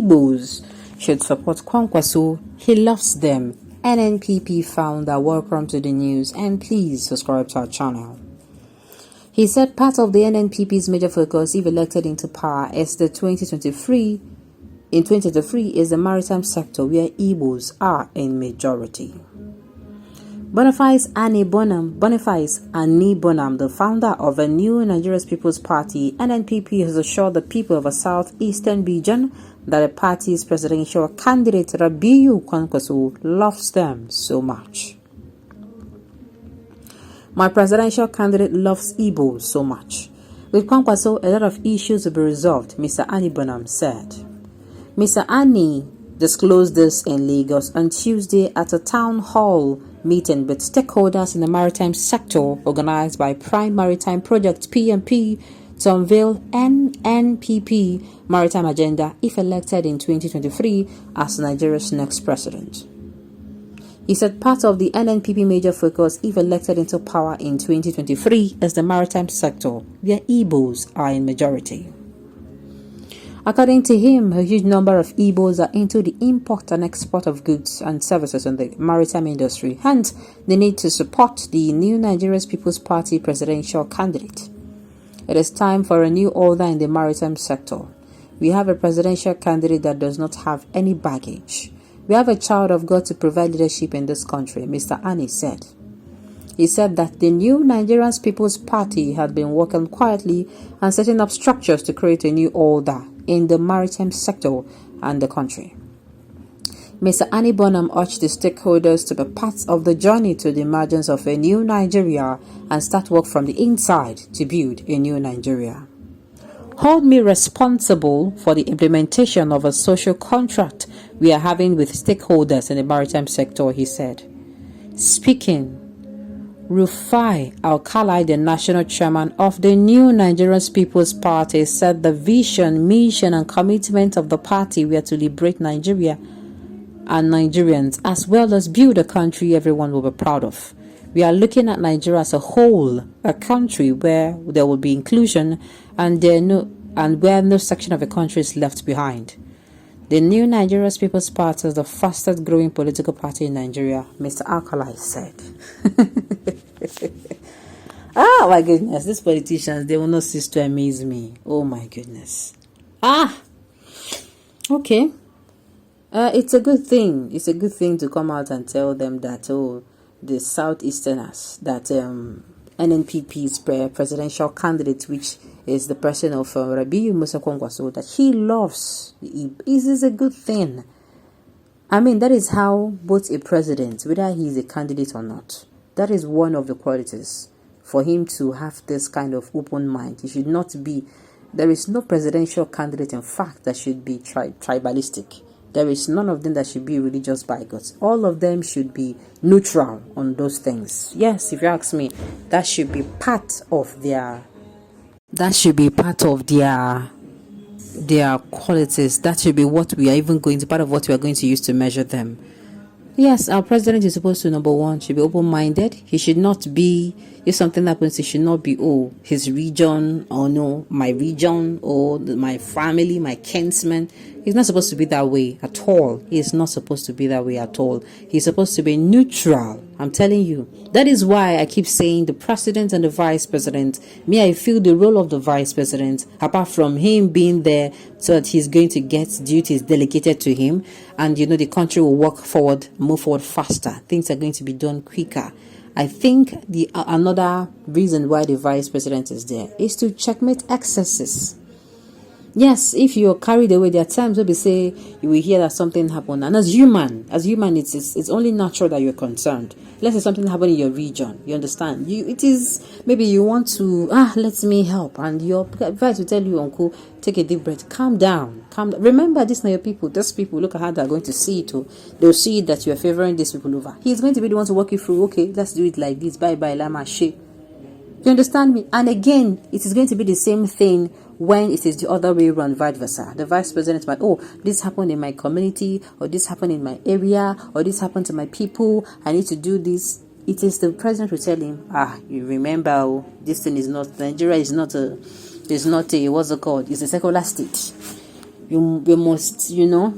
Igbos should support Kwakwanso. He loves them. Nnpp founder, welcome to the news and please subscribe to our channel. He said part of the Nnpp's major focus, if elected into power, is the 2023 is the maritime sector where Igbos are in majority. Boniface Ani Bonham, the founder of a new Nigerian People's Party, Nnpp, has assured the people of a southeastern region that the party's presidential candidate Rabiu Kwakwanso loves them so much. My presidential candidate loves Igbos so much. With Kwakwanso, a lot of issues will be resolved, Mr. Ani Bonham said. Mr. Ani disclosed this in Lagos on Tuesday at a town hall meeting with stakeholders in the maritime sector organized by Prime Maritime Project PMP to unveil Nnpp maritime agenda if elected in 2023 as Nigeria's next president. He said part of the Nnpp major focus if elected into power in 2023 is the maritime sector where Igbos are in majority. According to him, a huge number of Igbos are into the import and export of goods and services in the maritime industry. Hence, they need to support the new Nigerian People's Party presidential candidate. It is time for a new order in the maritime sector. We have a presidential candidate that does not have any baggage. We have a child of God to provide leadership in this country, Mr. Ani said. He said that the new Nigerian People's Party had been working quietly and setting up structures to create a new order in the maritime sector and the country. Mr. Ani Bonham urged the stakeholders to be part of the journey to the emergence of a new Nigeria and start work from the inside to build a new Nigeria. Hold me responsible for the implementation of a social contract we are having with stakeholders in the maritime sector, he said. Speaking, Rufai Alkali, the national chairman of the new Nigerian People's Party, said the vision, mission, and commitment of the party were to liberate Nigeria and Nigerians, as well as build a country everyone will be proud of. We are looking at Nigeria as a whole, a country where there will be inclusion and where no section of the country is left behind. The new Nigerian People's Party is the fastest growing political party in Nigeria, Mr. Alkali said. Oh my goodness, these politicians, they will not cease to amaze me. Oh my goodness. Okay. It's a good thing. It's a good thing to come out and tell them that, the Southeasterners, that Nnpp's presidential candidate, which is the person of Rabiu Kwakwanso, that he loves the Igbos. This is a good thing. I mean, that is how both a president, whether he is a candidate or not, that is one of the qualities for him to have this kind of open mind. He should not be, there is no presidential candidate, in fact, that should be tribalistic. There is none of them that should be religious bigots. All of them should be neutral on those things. Yes, if you ask me, that should be part of their qualities. That should be what we are even going to, part of what we are going to use to measure them. Yes, our president is supposed to, number one, should be open-minded. He should not be, if something happens, he should not be, his region, or no, my region, or my family, my kinsmen. He's not supposed to be that way at all. He is not supposed to be that way at all. He's supposed to be neutral. I'm telling you. That is why I keep saying the president and the vice president. I feel the role of the vice president, apart from him being there so that he's going to get duties delegated to him, and the country will move forward faster. Things are going to be done quicker. I think another reason why the vice president is there is to checkmate excesses. Yes, if you're carried away, there are times where they say you will hear that something happened, and as human, it's only natural that you're concerned. Let's say something happened in your region. You understand? It is maybe you want to let me help, and your advice will tell you, uncle, take a deep breath, calm down. Remember, these are your people. These people, look at how they're going to see it. They'll see that you're favoring these people over. He's going to be the one to walk you through. Okay, let's do it like this. Bye bye, lama she. You understand me? And again, it is going to be the same thing when it is the other way around, vice versa. The vice president might, this happened in my community, or this happened in my area, or this happened to my people. I need to do this. It is the president who tell him, you remember, this thing is not, Nigeria is not a, what's it called? It's a secular state. you must,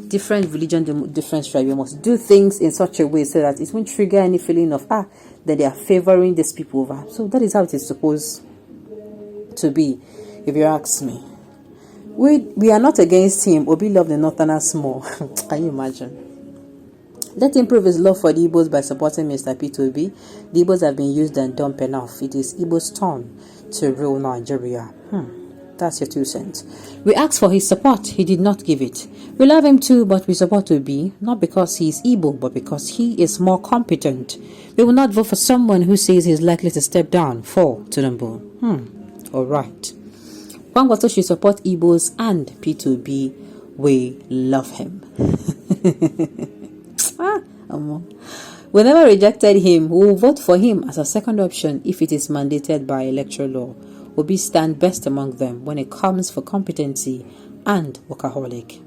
different religion, different tribe, you must do things in such a way so that it won't trigger any feeling of that they are favoring these people over. So that is how it is supposed to be, if you ask me. We are not against him. Obi love the Northerners more. Can you imagine? Let him prove his love for the Igbos by supporting Mr. P2B. The Igbos have been used and dumped enough. It is Igbo's turn to rule Nigeria. That's your 2 cents. We asked for his support. He did not give it. We love him too, but we support Obi, not because he is Igbo, but because he is more competent. We will not vote for someone who says he is likely to step down for Tinubu. All right. Kwakwanso should support Igbos and P2B. We love him. We never rejected him. We will vote for him as a second option if it is mandated by electoral law. Obi stand best among them when it comes for competency and workaholic.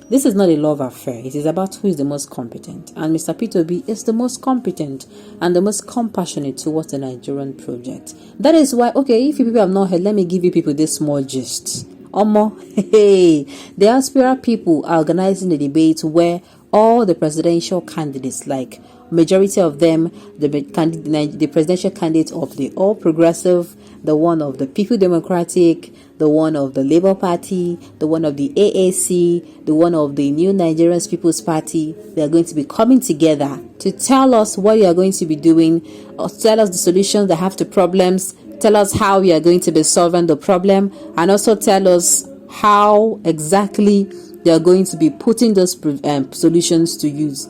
This is not a love affair. It is about who is the most competent. And Mr. P2B is the most competent and the most compassionate towards the Nigerian project. That is why, okay, if you people have not heard, let me give you people this small gist. The diaspora people are organizing a debate where all the presidential candidates, like majority of them, the presidential candidate of the All Progressive, the one of the People Democratic, the one of the Labour Party, the one of the AAC, the one of the New Nigerian People's Party, they are going to be coming together to tell us what you are going to be doing, or tell us the solutions that have to problems, tell us how we are going to be solving the problem, and also tell us how exactly they are going to be putting those solutions to use.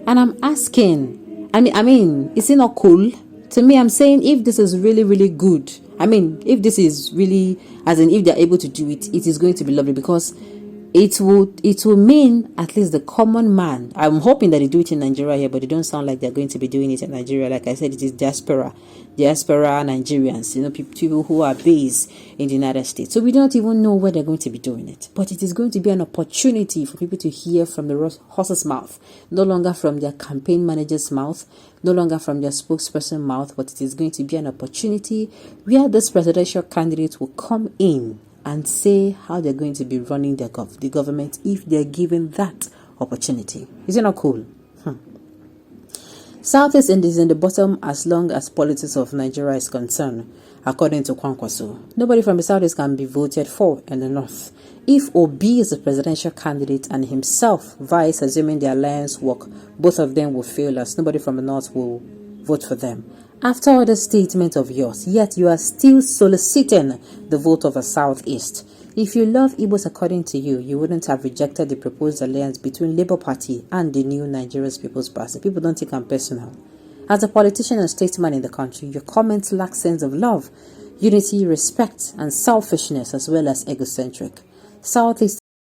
And I'm asking, I mean, is it not cool? To me, I'm saying if this is really, really good, if this is really, as in if they're able to do it, it is going to be lovely, because it will mean at least the common man. I'm hoping that they do it in Nigeria here, but they don't sound like they're going to be doing it in Nigeria. Like I said, it is diaspora Nigerians, people who are based in the United States. So we don't even know where they're going to be doing it. But it is going to be an opportunity for people to hear from the horse's mouth, no longer from their campaign manager's mouth, no longer from their spokesperson's mouth, but it is going to be an opportunity where this presidential candidate will come in and say how they're going to be running the government if they're given that opportunity. Is it not cool? Southeast is in the bottom as long as politics of Nigeria is concerned, according to Kwakwanso. Nobody from the Southeast can be voted for in the North. If Obi is the presidential candidate and himself vice, assuming the alliance work, both of them will fail as nobody from the North will vote for them. After all the statement of yours, yet you are still soliciting the vote of the Southeast. If you love Igbos according to you, you wouldn't have rejected the proposed alliance between Labour Party and the New Nigerian People's Party. People don't take them personal. As a politician and statesman in the country, your comments lack sense of love, unity, respect, and selfishness, as well as egocentric. Southeast